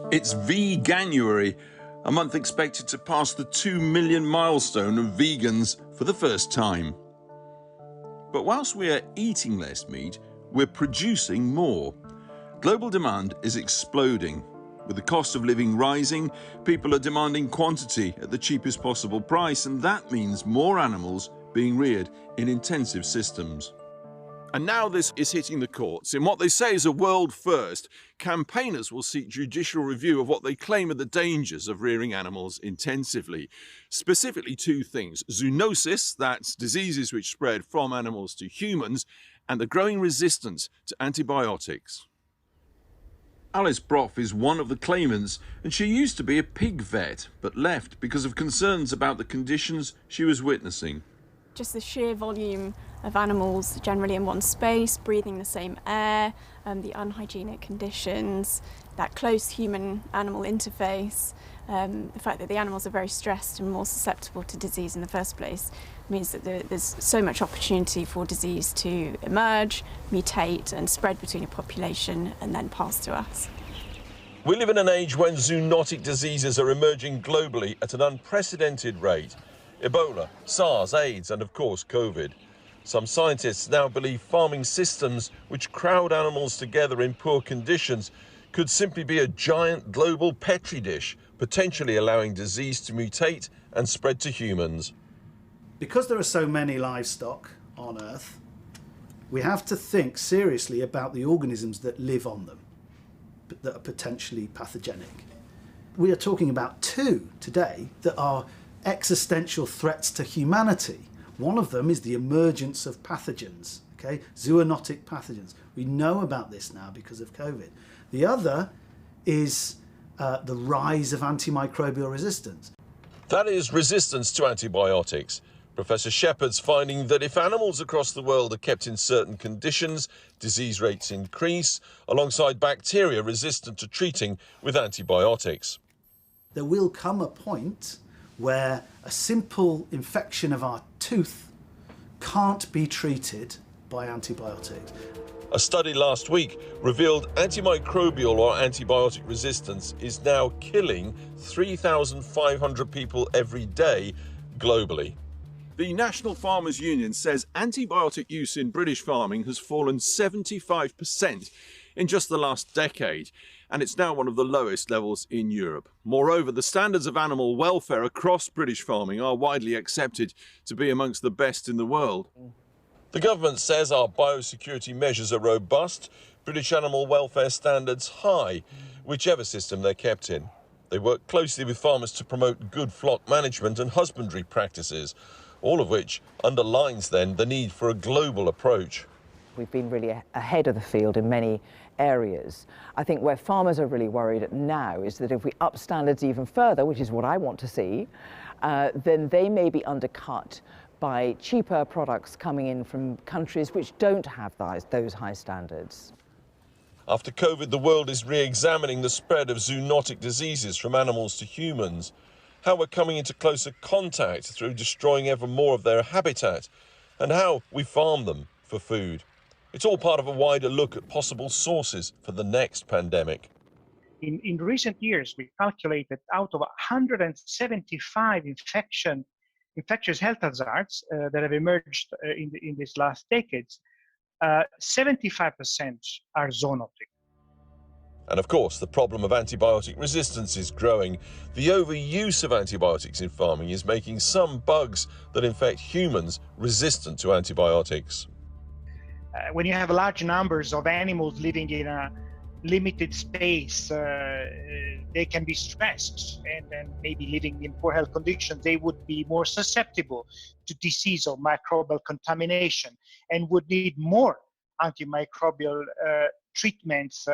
It's Veganuary, a month expected to pass the 2 million milestone of vegans for the first time. But whilst we are eating less meat, we're producing more. Global demand is exploding. With the cost of living rising, people are demanding quantity at the cheapest possible price, and that means more animals being reared in intensive systems. And now this is hitting the courts. In what they say is a world first, campaigners will seek judicial review of what they claim are the dangers of rearing animals intensively. Specifically two things: zoonosis, that's diseases which spread from animals to humans, and the growing resistance to antibiotics. Alice Broff is one of the claimants, and she used to be a pig vet, but left because of concerns about the conditions she was witnessing. Just the sheer volume of animals generally in one space, breathing the same air, the unhygienic conditions, that close human-animal interface, the fact that the animals are very stressed and more susceptible to disease in the first place means that there's so much opportunity for disease to emerge, mutate and spread between a population and then pass to us. We live in an age when zoonotic diseases are emerging globally at an unprecedented rate. Ebola, SARS, AIDS and of course COVID. Some scientists now believe farming systems which crowd animals together in poor conditions could simply be a giant global petri dish, potentially allowing disease to mutate and spread to humans. Because there are so many livestock on Earth, we have to think seriously about the organisms that live on them, that are potentially pathogenic. We are talking about two today that are existential threats to humanity. One of them is the emergence of pathogens, okay, zoonotic pathogens. We know about this now because of COVID. The other is the rise of antimicrobial resistance. That is resistance to antibiotics. Professor Shepherd's finding that if animals across the world are kept in certain conditions, disease rates increase, alongside bacteria resistant to treating with antibiotics. There will come a point where a simple infection of our tooth can't be treated by antibiotics. A study last week revealed antimicrobial or antibiotic resistance is now killing 3,500 people every day globally. The National Farmers Union says antibiotic use in British farming has fallen 75% in just the last decade, and it's now one of the lowest levels in Europe. Moreover, the standards of animal welfare across British farming are widely accepted to be amongst the best in the world. The government says our biosecurity measures are robust, British animal welfare standards high, whichever system they're kept in. They work closely with farmers to promote good flock management and husbandry practices, all of which underlines then the need for a global approach. We've been really ahead of the field in many areas. I think where farmers are really worried now is that if we up standards even further, which is what I want to see, then they may be undercut by cheaper products coming in from countries which don't have those high standards. After COVID, the world is re-examining the spread of zoonotic diseases from animals to humans, how we're coming into closer contact through destroying ever more of their habitat, and how we farm them for food. It's all part of a wider look at possible sources for the next pandemic. In recent years, we calculated out of 175 infectious health hazards that have emerged in these last decades, 75% are zoonotic. And of course, the problem of antibiotic resistance is growing. The overuse of antibiotics in farming is making some bugs that infect humans resistant to antibiotics. When you have large numbers of animals living in a limited space, they can be stressed and maybe living in poor health conditions. They would be more susceptible to disease or microbial contamination and would need more antimicrobial treatments,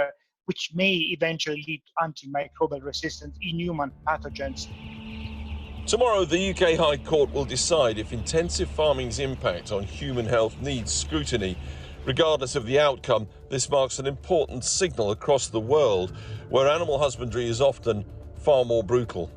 which may eventually lead to antimicrobial resistance in human pathogens. Tomorrow, the UK High Court will decide if intensive farming's impact on human health needs scrutiny. Regardless of the outcome, this marks an important signal across the world where animal husbandry is often far more brutal.